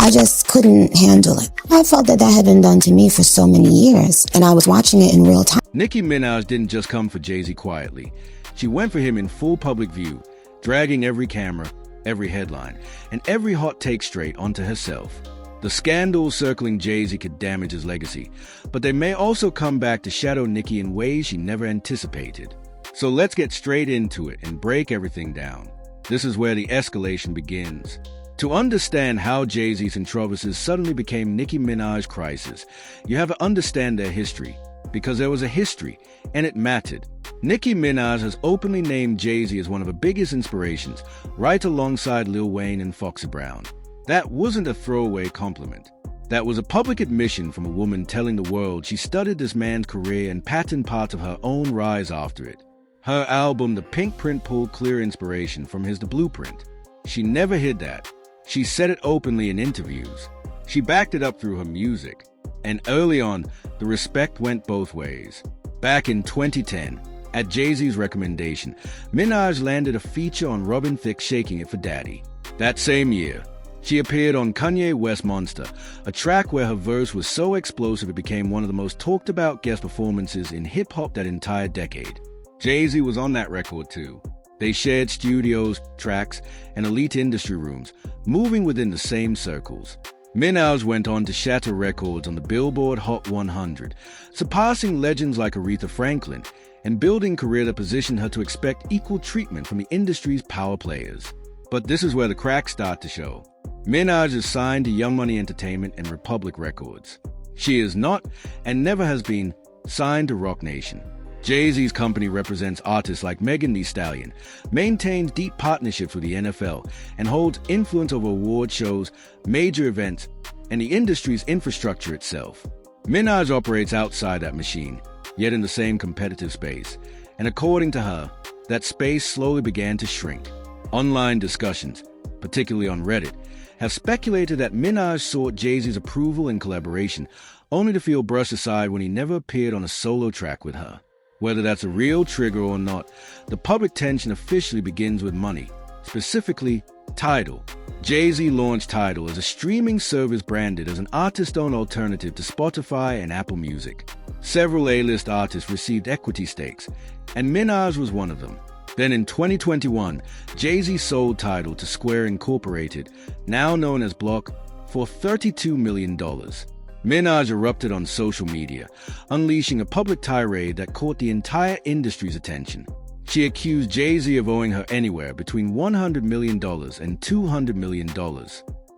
I just couldn't handle it. I felt that had been done to me for so many years, and I was watching it in real time. Nicki Minaj didn't just come for Jay-Z quietly. She went for him in full public view, dragging every camera, every headline, and every hot take straight onto herself. The scandals circling Jay-Z could damage his legacy, but they may also come back to shadow Nicki in ways she never anticipated. So let's get straight into it and break everything down. This is where the escalation begins. To understand how Jay-Z's controversies suddenly became Nicki Minaj's crisis, you have to understand their history, because there was a history, and it mattered. Nicki Minaj has openly named Jay-Z as one of her biggest inspirations, right alongside Lil Wayne and Foxy Brown. That wasn't a throwaway compliment. That was a public admission from a woman telling the world she studied this man's career and patterned parts of her own rise after it. Her album, The Pink Print, pulled clear inspiration from his The Blueprint. She never hid that. She said it openly in interviews. She backed it up through her music. And early on, the respect went both ways. Back in 2010, at Jay-Z's recommendation, Minaj landed a feature on Robin Thicke's Shaking It for Daddy. That same year, she appeared on Kanye West's Monster, a track where her verse was so explosive it became one of the most talked about guest performances in hip-hop that entire decade. Jay-Z was on that record too. They shared studios, tracks, and elite industry rooms, moving within the same circles. Minaj went on to shatter records on the Billboard Hot 100, surpassing legends like Aretha Franklin, and building a career that positioned her to expect equal treatment from the industry's power players. But this is where the cracks start to show. Minaj is signed to Young Money Entertainment and Republic Records. She is not, and never has been, signed to Roc Nation. Jay-Z's company represents artists like Megan Thee Stallion, maintains deep partnerships with the NFL, and holds influence over award shows, major events, and the industry's infrastructure itself. Minaj operates outside that machine, yet in the same competitive space, and according to her, that space slowly began to shrink. Online discussions, particularly on Reddit, have speculated that Minaj sought Jay-Z's approval and collaboration, only to feel brushed aside when he never appeared on a solo track with her. Whether that's a real trigger or not, the public tension officially begins with money, specifically Tidal. Jay-Z launched Tidal as a streaming service branded as an artist-owned alternative to Spotify and Apple Music. Several A-list artists received equity stakes, and Minaj was one of them. Then in 2021, Jay-Z sold Tidal to Square Incorporated, now known as Block, for $32 million. Minaj erupted on social media, unleashing a public tirade that caught the entire industry's attention. She accused Jay-Z of owing her anywhere between $100 million and $200 million.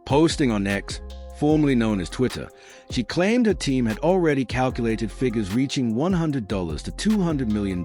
Posting on X, formerly known as Twitter, she claimed her team had already calculated figures reaching $100 to $200 million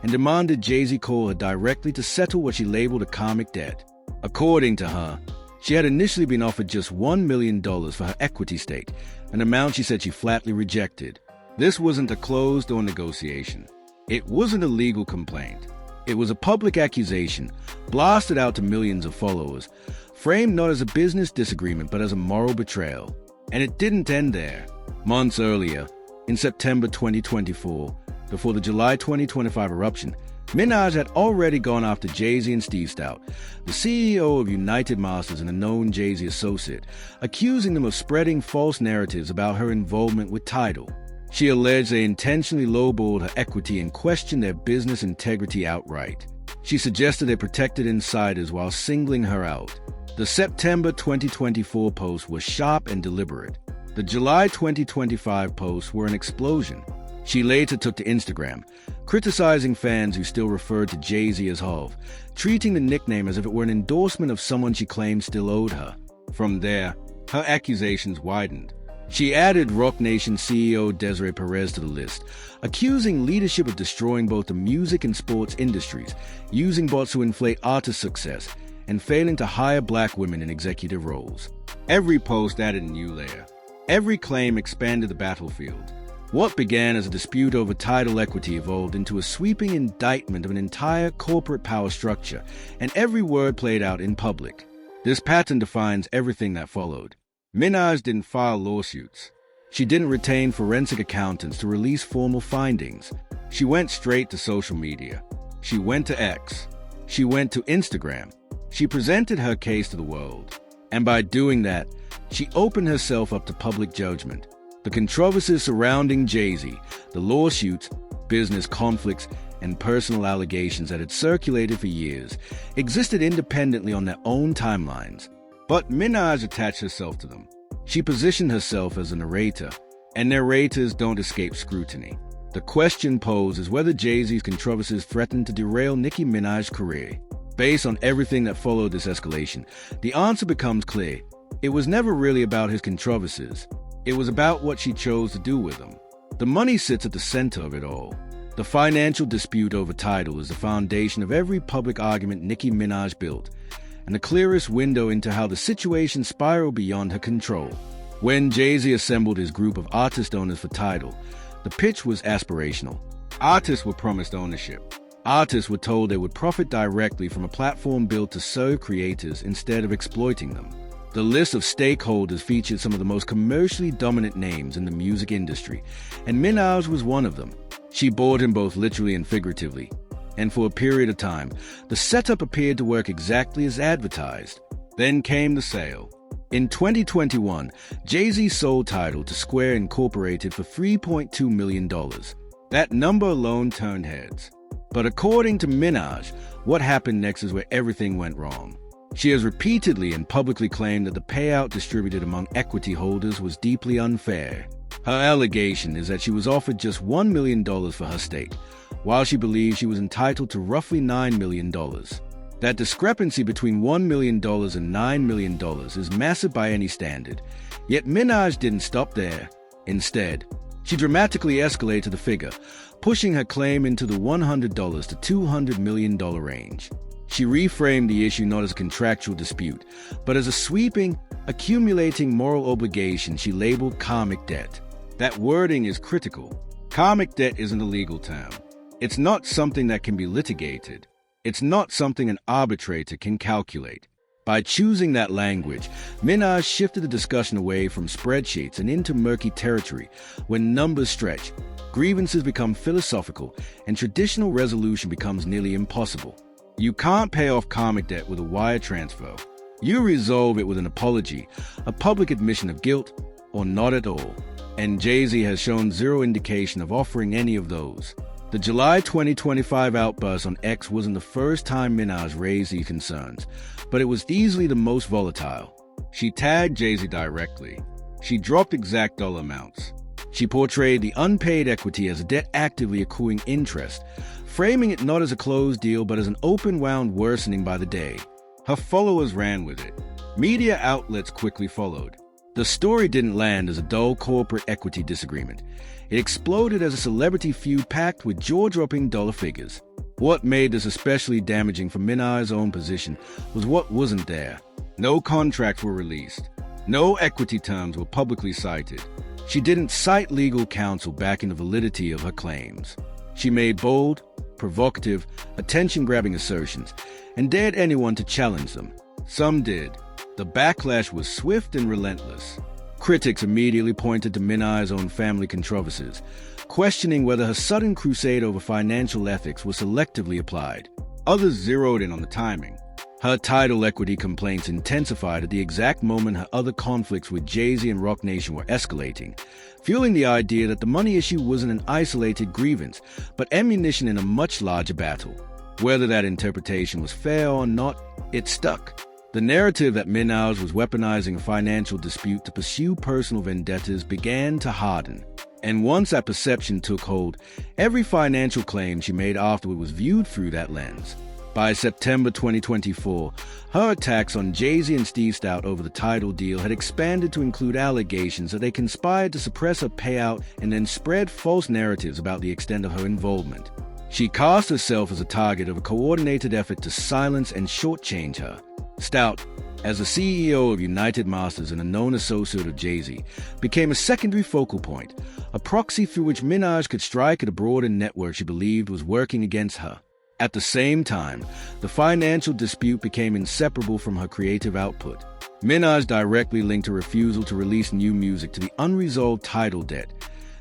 and demanded Jay-Z call her directly to settle what she labeled a karmic debt. According to her, she had initially been offered just $1 million for her equity stake, an amount she said she flatly rejected. This wasn't a closed door negotiation. It wasn't a legal complaint. It was a public accusation, blasted out to millions of followers, framed not as a business disagreement but as a moral betrayal. And it didn't end there. Months earlier, in September 2024, before the July 2025 eruption, Minaj had already gone after Jay-Z and Steve Stout, the CEO of United Masters and a known Jay-Z associate, accusing them of spreading false narratives about her involvement with Tidal. She alleged they intentionally lowballed her equity and questioned their business integrity outright. She suggested they protected insiders while singling her out. The September 2024 posts were sharp and deliberate. The July 2025 posts were an explosion. She later took to Instagram, criticizing fans who still referred to Jay-Z as Hov, treating the nickname as if it were an endorsement of someone she claimed still owed her. From there, her accusations widened. She added Roc Nation CEO Desiree Perez to the list, accusing leadership of destroying both the music and sports industries, using bots to inflate artist success, and failing to hire black women in executive roles. Every post added a new layer. Every claim expanded the battlefield. What began as a dispute over Tidal equity evolved into a sweeping indictment of an entire corporate power structure, and every word played out in public. This pattern defines everything that followed. Minaj didn't file lawsuits. She didn't retain forensic accountants to release formal findings. She went straight to social media. She went to X. She went to Instagram. She presented her case to the world. And by doing that, She opened herself up to public judgment. The controversies surrounding Jay-Z, the lawsuits, business conflicts, and personal allegations that had circulated for years existed independently on their own timelines. But Minaj attached herself to them. She positioned herself as a narrator, and narrators don't escape scrutiny. The question posed is whether Jay-Z's controversies threatened to derail Nicki Minaj's career. Based on everything that followed this escalation, the answer becomes clear. It was never really about his controversies. It was about what she chose to do with them. The money sits at the center of it all. The financial dispute over Tidal is the foundation of every public argument Nicki Minaj built, and the clearest window into how the situation spiraled beyond her control. When Jay-Z assembled his group of artist owners for Tidal, the pitch was aspirational. Artists were promised ownership. Artists were told they would profit directly from a platform built to serve creators instead of exploiting them. The list of stakeholders featured some of the most commercially dominant names in the music industry, and Minaj was one of them. She bought him both literally and figuratively, and for a period of time, the setup appeared to work exactly as advertised. Then came the sale. In 2021, Jay-Z sold Tidal to Square Incorporated for $3.2 million. That number alone turned heads. But according to Minaj, what happened next is where everything went wrong. She has repeatedly and publicly claimed that the payout distributed among equity holders was deeply unfair. Her allegation is that she was offered just $1 million for her stake, while she believes she was entitled to roughly $9 million. That discrepancy between $1 million and $9 million is massive by any standard. Yet Minaj didn't stop there. Instead, she dramatically escalated the figure, pushing her claim into the $100 to $200 million range. She reframed the issue not as a contractual dispute, but as a sweeping, accumulating moral obligation she labeled karmic debt. That wording is critical. Karmic debt isn't a legal term. It's not something that can be litigated. It's not something an arbitrator can calculate. By choosing that language, Minaj shifted the discussion away from spreadsheets and into murky territory. When numbers stretch, grievances become philosophical, and traditional resolution becomes nearly impossible. You can't pay off karmic debt with a wire transfer. You resolve it with an apology, a public admission of guilt, or not at all. And Jay-Z has shown zero indication of offering any of those. The July 2025 outburst on X wasn't the first time Minaj raised these concerns, but it was easily the most volatile. She tagged Jay-Z directly. She dropped exact dollar amounts. She portrayed the unpaid equity as a debt actively accruing interest, framing it not as a closed deal but as an open wound worsening by the day. Her followers ran with it. Media outlets quickly followed. The story didn't land as a dull corporate equity disagreement. It exploded as a celebrity feud packed with jaw-dropping dollar figures. What made this especially damaging for Minaj's own position was what wasn't there. No contracts were released. No equity terms were publicly cited. She didn't cite legal counsel backing the validity of her claims. She made bold, provocative, attention-grabbing assertions and dared anyone to challenge them. Some did. The backlash was swift and relentless. Critics immediately pointed to Minaj's own family controversies, questioning whether her sudden crusade over financial ethics was selectively applied. Others zeroed in on the timing. Her Tidal equity complaints intensified at the exact moment her other conflicts with Jay-Z and Roc Nation were escalating, fueling the idea that the money issue wasn't an isolated grievance, but ammunition in a much larger battle. Whether that interpretation was fair or not, it stuck. The narrative that Minaj was weaponizing a financial dispute to pursue personal vendettas began to harden. And once that perception took hold, every financial claim she made afterward was viewed through that lens. By September 2024, her attacks on Jay-Z and Steve Stout over the Tidal deal had expanded to include allegations that they conspired to suppress her payout and then spread false narratives about the extent of her involvement. She cast herself as a target of a coordinated effort to silence and shortchange her. Stout, as the CEO of United Masters and a known associate of Jay-Z, became a secondary focal point, a proxy through which Minaj could strike at a broader network she believed was working against her. At the same time, the financial dispute became inseparable from her creative output. Minaj directly linked her refusal to release new music to the unresolved Tidal debt,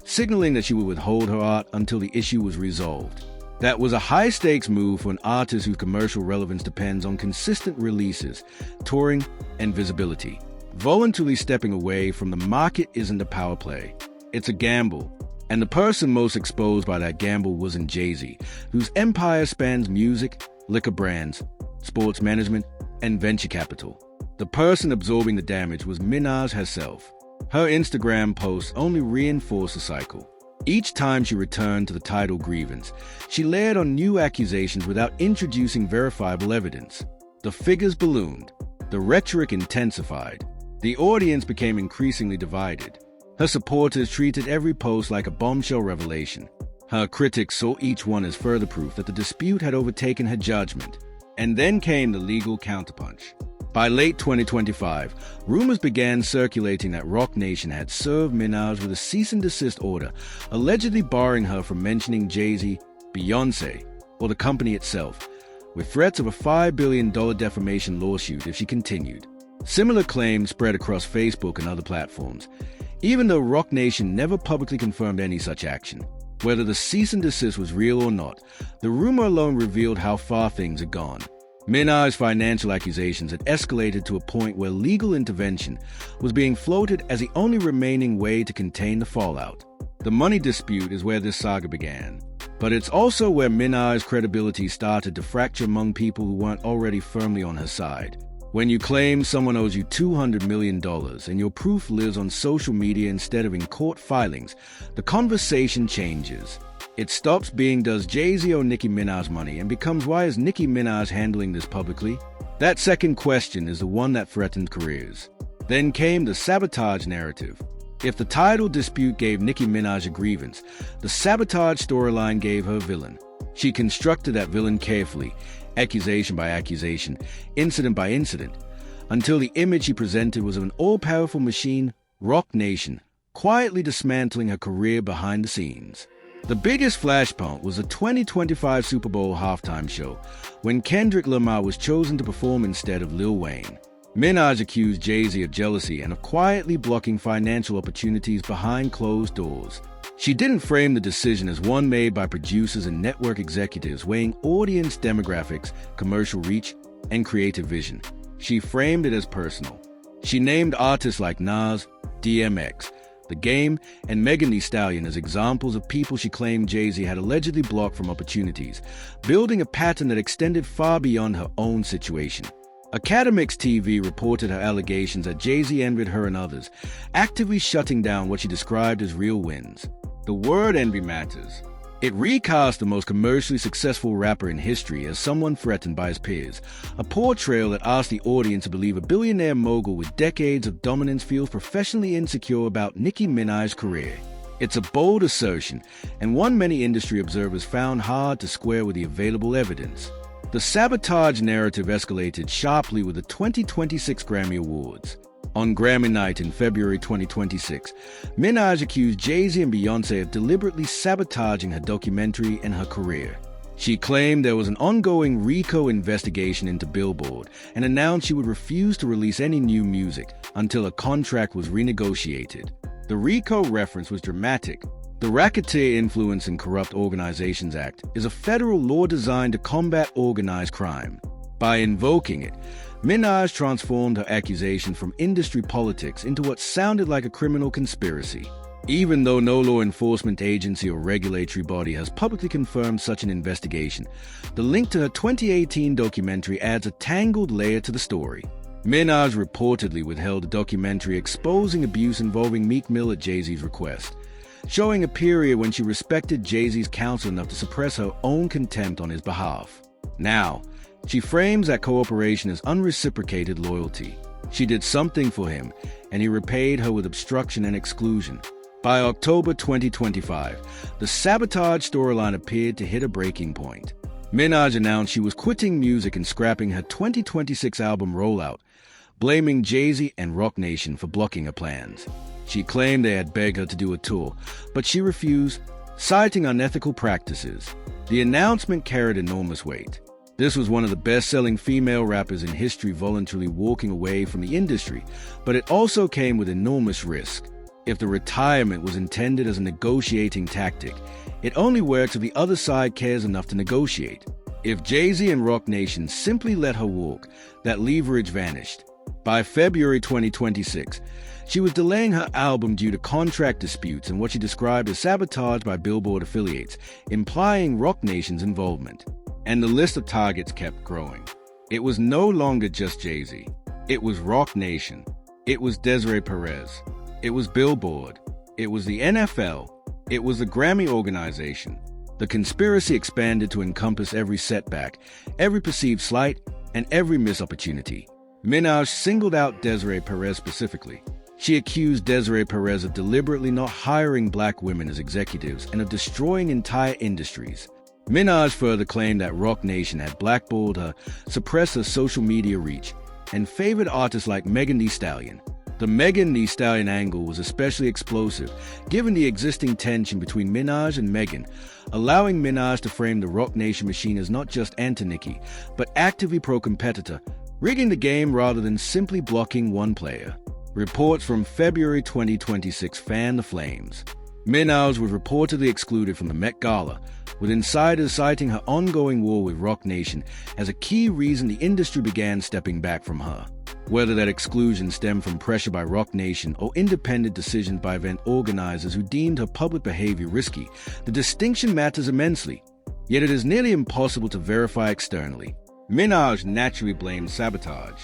signaling that she would withhold her art until the issue was resolved. That was a high-stakes move for an artist whose commercial relevance depends on consistent releases, touring, and visibility. Voluntarily stepping away from the market isn't a power play. It's a gamble. And the person most exposed by that gamble wasn't Jay-Z, whose empire spans music, liquor brands, sports management, and venture capital. The person absorbing the damage was Minaj herself. Her Instagram posts only reinforced the cycle. Each time she returned to the title grievance, she layered on new accusations without introducing verifiable evidence. The figures ballooned. The rhetoric intensified. The audience became increasingly divided. Her supporters treated every post like a bombshell revelation. Her critics saw each one as further proof that the dispute had overtaken her judgment. And then came the legal counterpunch. By late 2025, rumors began circulating that Roc Nation had served Minaj with a cease and desist order, allegedly barring her from mentioning Jay-Z, Beyoncé, or the company itself, with threats of a $5 billion defamation lawsuit if she continued. Similar claims spread across Facebook and other platforms, even though Roc Nation never publicly confirmed any such action. Whether the cease and desist was real or not, the rumor alone revealed how far things had gone. Minaj's financial accusations had escalated to a point where legal intervention was being floated as the only remaining way to contain the fallout. The money dispute is where this saga began, but it's also where Minaj's credibility started to fracture among people who weren't already firmly on her side. When you claim someone owes you $200 million and your proof lives on social media instead of in court filings, the conversation changes. It stops being does Jay-Z owe Nicki Minaj money and becomes why is Nicki Minaj handling this publicly? That second question is the one that threatened careers. Then came the sabotage narrative. If the title dispute gave Nicki Minaj a grievance, the sabotage storyline gave her a villain. She constructed that villain carefully, accusation by accusation, incident by incident, until the image she presented was of an all-powerful machine, Roc Nation, quietly dismantling her career behind the scenes. The biggest flashpoint was the 2025 Super Bowl halftime show, when Kendrick Lamar was chosen to perform instead of Lil Wayne. Minaj accused Jay-Z of jealousy and of quietly blocking financial opportunities behind closed doors. She didn't frame the decision as one made by producers and network executives weighing audience demographics, commercial reach, and creative vision. She framed it as personal. She named artists like Nas, DMX, The Game, and Megan Thee Stallion as examples of people she claimed Jay-Z had allegedly blocked from opportunities, building a pattern that extended far beyond her own situation. Academics TV reported her allegations that Jay-Z envied her and others, actively shutting down what she described as real wins. The word envy matters. It recast the most commercially successful rapper in history as someone threatened by his peers, a portrayal that asked the audience to believe a billionaire mogul with decades of dominance feels professionally insecure about Nicki Minaj's career. It's a bold assertion, and one many industry observers found hard to square with the available evidence. The sabotage narrative escalated sharply with the 2026 Grammy Awards. On Grammy night in February 2026, Minaj accused Jay-Z and Beyoncé of deliberately sabotaging her documentary and her career. She claimed there was an ongoing RICO investigation into Billboard and announced she would refuse to release any new music until a contract was renegotiated. The RICO reference was dramatic. The Racketeer Influence and Corrupt Organizations Act is a federal law designed to combat organized crime. By invoking it, Minaj transformed her accusation from industry politics into what sounded like a criminal conspiracy. Even though no law enforcement agency or regulatory body has publicly confirmed such an investigation, the link to her 2018 documentary adds a tangled layer to the story. Minaj reportedly withheld a documentary exposing abuse involving Meek Mill at Jay-Z's request, showing a period when she respected Jay-Z's counsel enough to suppress her own contempt on his behalf. Now, she frames that cooperation as unreciprocated loyalty. She did something for him, and he repaid her with obstruction and exclusion. By October 2025, the sabotage storyline appeared to hit a breaking point. Minaj announced she was quitting music and scrapping her 2026 album rollout, blaming Jay-Z and Roc Nation for blocking her plans. She claimed they had begged her to do a tour, but she refused, citing unethical practices. The announcement carried enormous weight. This was one of the best-selling female rappers in history voluntarily walking away from the industry, but it also came with enormous risk. If the retirement was intended as a negotiating tactic, it only works if the other side cares enough to negotiate. If Jay-Z and Roc Nation simply let her walk, that leverage vanished. By February 2026, she was delaying her album due to contract disputes and what she described as sabotage by Billboard affiliates, implying Roc Nation's involvement. And the list of targets kept growing. It was no longer just Jay-Z. It was Roc Nation. It was Desiree Perez. It was Billboard. It was the NFL. It was the Grammy organization. The conspiracy expanded to encompass every setback, every perceived slight, and every missed opportunity. Minaj singled out Desiree Perez specifically. She accused Desiree Perez of deliberately not hiring black women as executives and of destroying entire industries. Minaj further claimed that Roc Nation had blackballed her, suppressed her social media reach, and favored artists like Megan Thee Stallion. The Megan Thee Stallion angle was especially explosive, given the existing tension between Minaj and Megan, allowing Minaj to frame the Roc Nation machine as not just anti-Nicki, but actively pro-competitor, rigging the game rather than simply blocking one player. Reports from February 2026 fanned the flames. Minaj was reportedly excluded from the Met Gala, with insiders citing her ongoing war with Roc Nation as a key reason the industry began stepping back from her. Whether that exclusion stemmed from pressure by Roc Nation or independent decisions by event organizers who deemed her public behavior risky, the distinction matters immensely. Yet it is nearly impossible to verify externally. Minaj naturally blamed sabotage.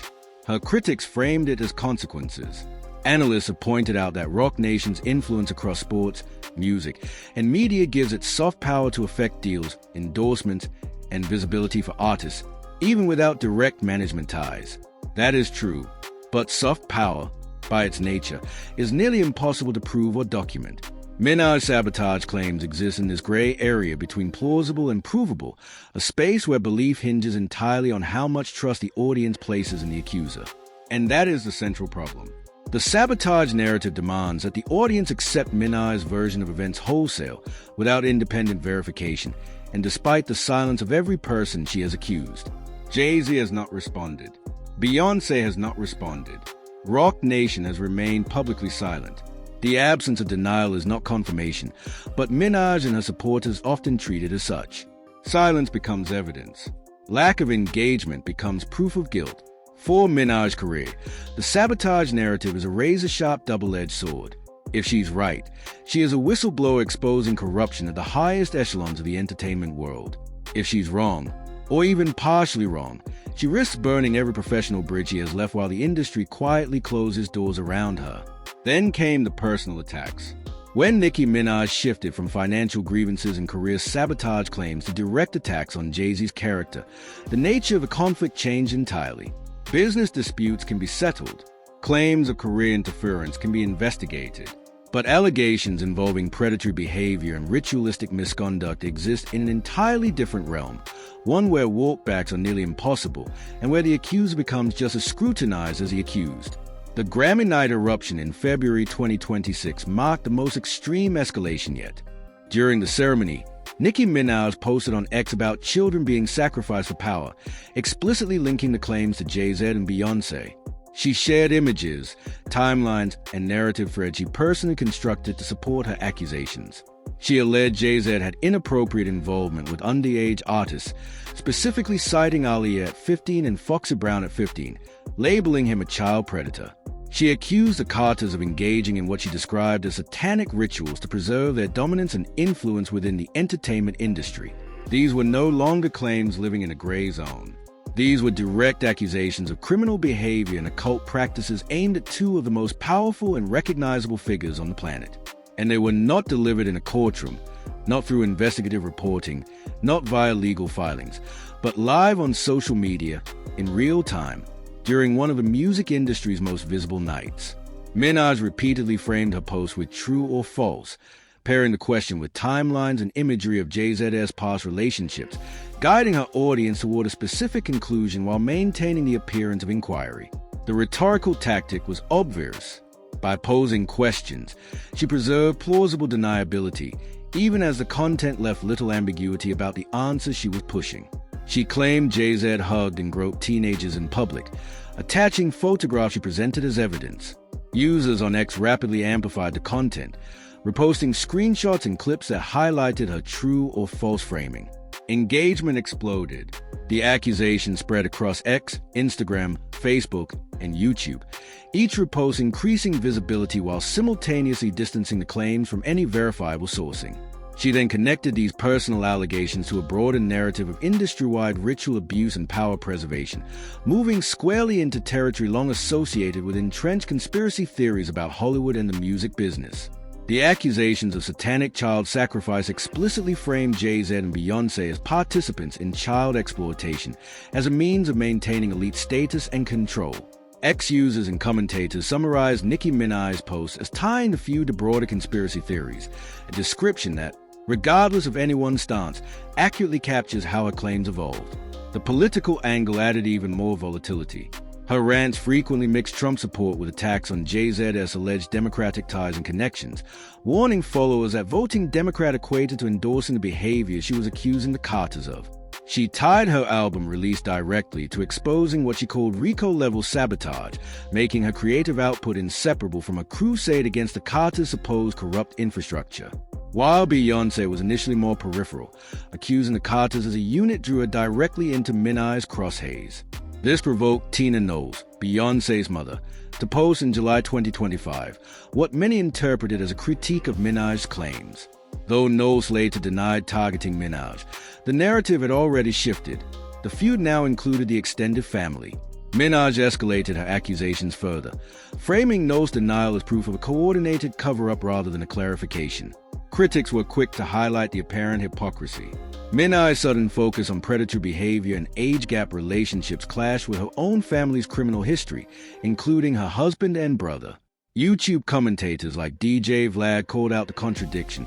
Her critics framed it as consequences. Analysts have pointed out that Roc Nation's influence across sports, music, and media gives it soft power to affect deals, endorsements, and visibility for artists, even without direct management ties. That is true, but soft power, by its nature, is nearly impossible to prove or document. Minaj's sabotage claims exist in this gray area between plausible and provable, a space where belief hinges entirely on how much trust the audience places in the accuser. And that is the central problem. The sabotage narrative demands that the audience accept Minaj's version of events wholesale, without independent verification, and despite the silence of every person she has accused. Jay-Z has not responded. Beyoncé has not responded. Roc Nation has remained publicly silent. The absence of denial is not confirmation, but Minaj and her supporters often treat it as such. Silence becomes evidence. Lack of engagement becomes proof of guilt. For Minaj's career, the sabotage narrative is a razor-sharp double-edged sword. If she's right, she is a whistleblower exposing corruption at the highest echelons of the entertainment world. If she's wrong, or even partially wrong, she risks burning every professional bridge she has left while the industry quietly closes doors around her. Then came the personal attacks. When Nicki Minaj shifted from financial grievances and career sabotage claims to direct attacks on Jay-Z's character, the nature of the conflict changed entirely. Business disputes can be settled. Claims of career interference can be investigated. But allegations involving predatory behavior and ritualistic misconduct exist in an entirely different realm, one where walkbacks are nearly impossible and where the accuser becomes just as scrutinized as the accused. The Grammy night eruption in February 2026 marked the most extreme escalation yet. During the ceremony, Nicki Minaj posted on X about children being sacrificed for power, explicitly linking the claims to Jay-Z and Beyoncé. She shared images, timelines, and narrative threads she personally constructed to support her accusations. She alleged Jay-Z had inappropriate involvement with underage artists, specifically citing Aaliyah at 15 and Foxy Brown at 15, labeling him a child predator. She accused the Carters of engaging in what she described as satanic rituals to preserve their dominance and influence within the entertainment industry. These were no longer claims living in a gray zone. These were direct accusations of criminal behavior and occult practices aimed at two of the most powerful and recognizable figures on the planet. And they were not delivered in a courtroom, not through investigative reporting, not via legal filings, but live on social media, in real time, during one of the music industry's most visible nights. Minaj repeatedly framed her post with true or false, pairing the question with timelines and imagery of Jay-Z's past relationships, guiding her audience toward a specific conclusion while maintaining the appearance of inquiry. The rhetorical tactic was obvious. By posing questions, she preserved plausible deniability, even as the content left little ambiguity about the answers she was pushing. She claimed Jay-Z hugged and groped teenagers in public, attaching photographs she presented as evidence. Users on X rapidly amplified the content, reposting screenshots and clips that highlighted her true or false framing. Engagement exploded. The accusations spread across X, Instagram, Facebook, and YouTube, each repost increasing visibility while simultaneously distancing the claims from any verifiable sourcing. She then connected these personal allegations to a broader narrative of industry-wide ritual abuse and power preservation, moving squarely into territory long associated with entrenched conspiracy theories about Hollywood and the music business. The accusations of satanic child sacrifice explicitly framed Jay-Z and Beyoncé as participants in child exploitation as a means of maintaining elite status and control. Ex-users and commentators summarized Nicki Minaj's posts as tying the feud to broader conspiracy theories, a description that, regardless of anyone's stance, accurately captures how her claims evolved. The political angle added even more volatility. Her rants frequently mixed Trump support with attacks on Jay-Z's alleged Democratic ties and connections, warning followers that voting Democrat equated to endorsing the behavior she was accusing the Carters of. She tied her album release directly to exposing what she called RICO-level sabotage, making her creative output inseparable from a crusade against the Carters' supposed corrupt infrastructure. While Beyoncé was initially more peripheral, accusing the Carters as a unit drew her directly into Minaj's crosshairs. This provoked Tina Knowles, Beyoncé's mother, to post in July 2025 what many interpreted as a critique of Minaj's claims. Though Knowles later denied targeting Minaj, the narrative had already shifted. The feud now included the extended family. Minaj escalated her accusations further, framing Knowles' denial as proof of a coordinated cover-up rather than a clarification. Critics were quick to highlight the apparent hypocrisy. Minaj's sudden focus on predatory behavior and age-gap relationships clashed with her own family's criminal history, including her husband and brother. YouTube commentators like DJ Vlad called out the contradiction,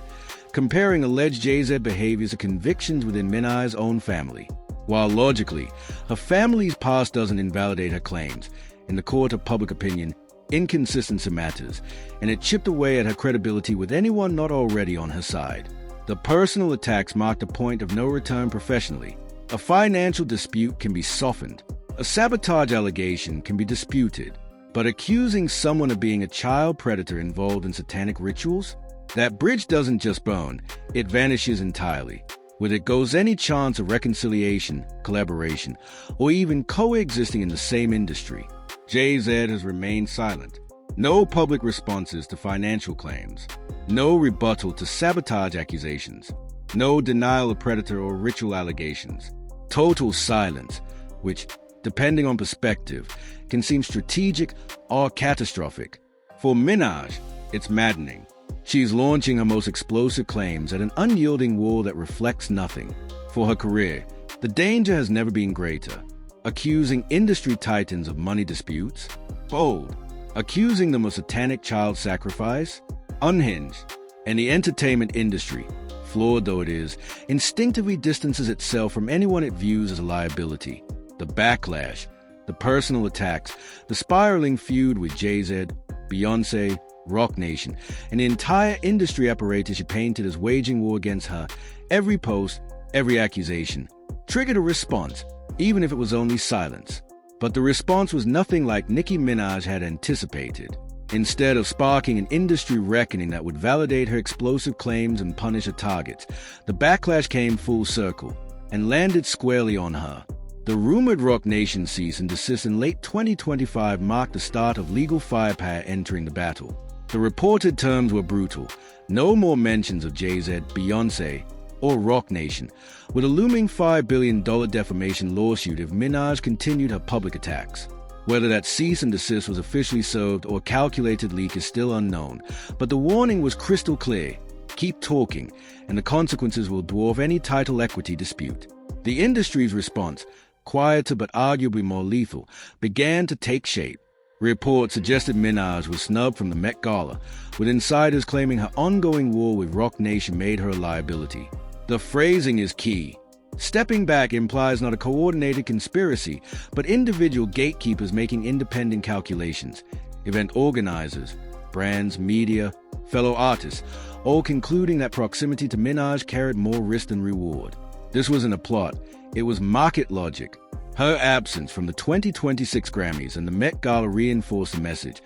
comparing alleged Jay-Z behaviors to convictions within Minaj's own family. While logically, her family's past doesn't invalidate her claims, in the court of public opinion, inconsistency matters, and it chipped away at her credibility with anyone not already on her side. The personal attacks marked a point of no return professionally. A financial dispute can be softened. A sabotage allegation can be disputed. But accusing someone of being a child predator involved in satanic rituals? That bridge doesn't just burn, it vanishes entirely. With it goes any chance of reconciliation, collaboration, or even coexisting in the same industry. Jay-Z has remained silent. No public responses to financial claims. No rebuttal to sabotage accusations. No denial of predator or ritual allegations. Total silence, which, depending on perspective, can seem strategic or catastrophic. For Minaj, it's maddening. She's launching her most explosive claims at an unyielding wall that reflects nothing. For her career, the danger has never been greater. Accusing industry titans of money disputes? Bold. Accusing them of satanic child sacrifice? Unhinged. And the entertainment industry, flawed though it is, instinctively distances itself from anyone it views as a liability. The backlash, the personal attacks, the spiraling feud with Jay-Z, Beyoncé, Rock Nation, and the entire industry apparatus she painted as waging war against her, every post, every accusation, triggered a response, even if it was only silence. But the response was nothing like Nicki Minaj had anticipated. Instead of sparking an industry reckoning that would validate her explosive claims and punish her targets, the backlash came full circle and landed squarely on her. The rumored Rock Nation cease and desist in late 2025 marked the start of legal firepower entering the battle. The reported terms were brutal. No more mentions of Jay-Z, Beyoncé, or Rock Nation, with a looming $5 billion defamation lawsuit if Minaj continued her public attacks. Whether that cease and desist was officially served or calculated leak is still unknown, but the warning was crystal clear. Keep talking, and the consequences will dwarf any title equity dispute. The industry's response, quieter but arguably more lethal, began to take shape. Reports suggested Minaj was snubbed from the Met Gala, with insiders claiming her ongoing war with Rock Nation made her a liability. The phrasing is key. Stepping back implies not a coordinated conspiracy, but individual gatekeepers making independent calculations. Event organizers, brands, media, fellow artists, all concluding that proximity to Minaj carried more risk than reward. This wasn't a plot, it was market logic. Her absence from the 2026 Grammys and the Met Gala reinforced the message.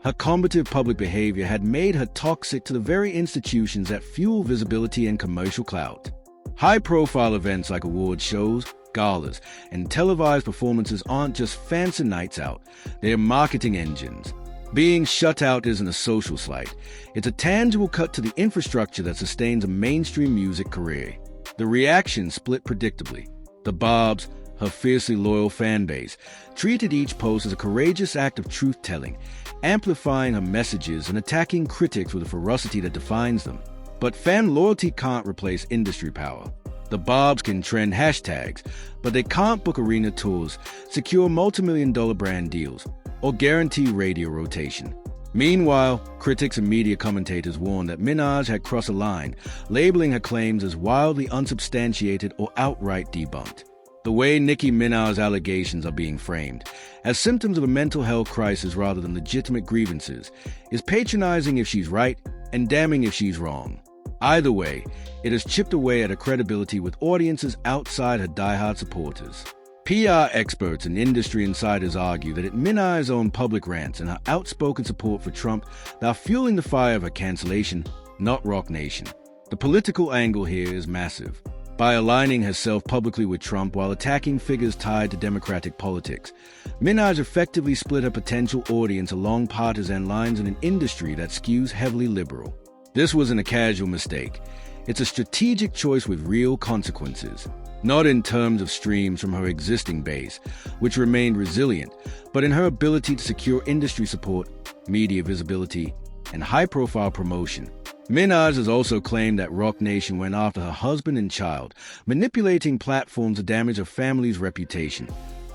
Her combative public behavior had made her toxic to the very institutions that fuel visibility and commercial clout. High-profile events like award shows, galas, and televised performances aren't just fancy nights out, they're marketing engines. Being shut out isn't a social slight. It's a tangible cut to the infrastructure that sustains a mainstream music career. The reaction split predictably. The Bobs, her fiercely loyal fan base, treated each post as a courageous act of truth-telling, amplifying her messages and attacking critics with a ferocity that defines them. But fan loyalty can't replace industry power. The Bobs can trend hashtags, but they can't book arena tours, secure multi-million-dollar brand deals, or guarantee radio rotation. Meanwhile, critics and media commentators warned that Minaj had crossed a line, labeling her claims as wildly unsubstantiated or outright debunked. The way Nicki Minaj's allegations are being framed, as symptoms of a mental health crisis rather than legitimate grievances, is patronizing if she's right and damning if she's wrong. Either way, it has chipped away at her credibility with audiences outside her diehard supporters. PR experts and industry insiders argue that it's Minaj's own public rants and her outspoken support for Trump that are fueling the fire of her cancellation, not Roc Nation. The political angle here is massive. By aligning herself publicly with Trump while attacking figures tied to Democratic politics, Minaj effectively split her potential audience along partisan lines in an industry that skews heavily liberal. This wasn't a casual mistake. It's a strategic choice with real consequences. Not in terms of streams from her existing base, which remained resilient, but in her ability to secure industry support, media visibility, and high-profile promotion. Minaj has also claimed that Roc Nation went after her husband and child, manipulating platforms to damage her family's reputation,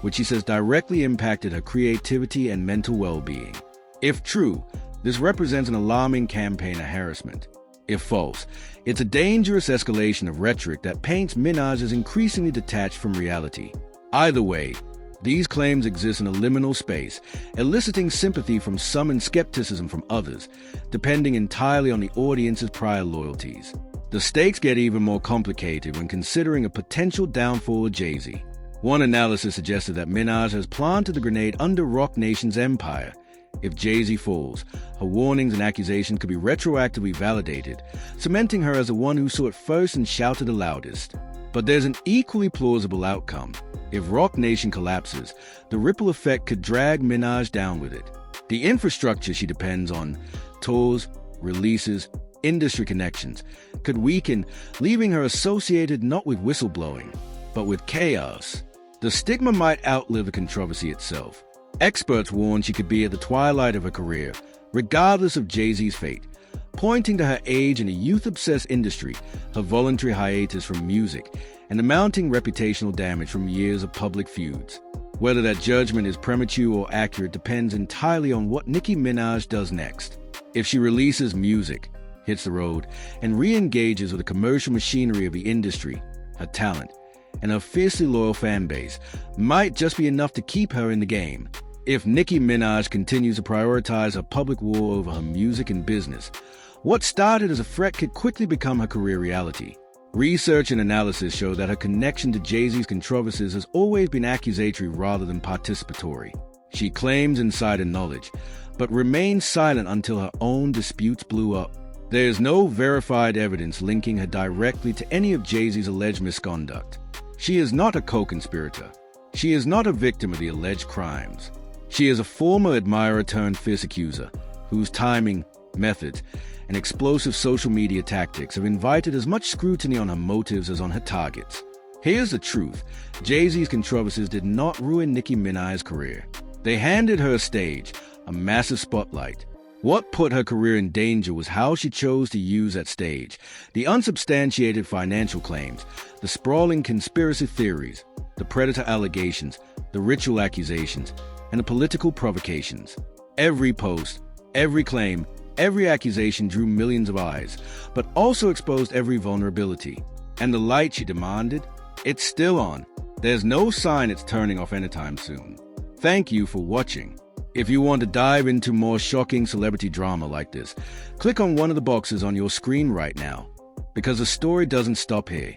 which she says directly impacted her creativity and mental well-being. If true, this represents an alarming campaign of harassment. If false, it's a dangerous escalation of rhetoric that paints Minaj as increasingly detached from reality. Either way, these claims exist in a liminal space, eliciting sympathy from some and skepticism from others, depending entirely on the audience's prior loyalties. The stakes get even more complicated when considering a potential downfall of Jay-Z. One analysis suggested that Minaj has planted the grenade under Roc Nation's empire. If Jay-Z falls, her warnings and accusations could be retroactively validated, cementing her as the one who saw it first and shouted the loudest. But there's an equally plausible outcome. If Roc Nation collapses, the ripple effect could drag Minaj down with it. The infrastructure she depends on, tours, releases, industry connections, could weaken, leaving her associated not with whistleblowing, but with chaos. The stigma might outlive the controversy itself. Experts warn she could be at the twilight of her career, regardless of Jay-Z's fate, pointing to her age in a youth-obsessed industry, her voluntary hiatus from music, and the mounting reputational damage from years of public feuds. Whether that judgment is premature or accurate depends entirely on what Nicki Minaj does next. If she releases music, hits the road, and re-engages with the commercial machinery of the industry, her talent, and her fiercely loyal fan base might just be enough to keep her in the game. If Nicki Minaj continues to prioritize her public war over her music and business, what started as a threat could quickly become her career reality. Research and analysis show that her connection to Jay-Z's controversies has always been accusatory rather than participatory. She claims insider knowledge, but remained silent until her own disputes blew up. There is no verified evidence linking her directly to any of Jay-Z's alleged misconduct. She is not a co-conspirator. She is not a victim of the alleged crimes. She is a former admirer turned fierce accuser, whose timing, methods, and explosive social media tactics have invited as much scrutiny on her motives as on her targets. Here's the truth. Jay-Z's controversies did not ruin Nicki Minaj's career. They handed her a stage, a massive spotlight. What put her career in danger was how she chose to use that stage, the unsubstantiated financial claims, the sprawling conspiracy theories, the predator allegations, the ritual accusations, and the political provocations. Every post, every claim, every accusation drew millions of eyes, but also exposed every vulnerability. And the light she demanded, it's still on. There's no sign it's turning off anytime soon. Thank you for watching. If you want to dive into more shocking celebrity drama like this, click on one of the boxes on your screen right now, because the story doesn't stop here.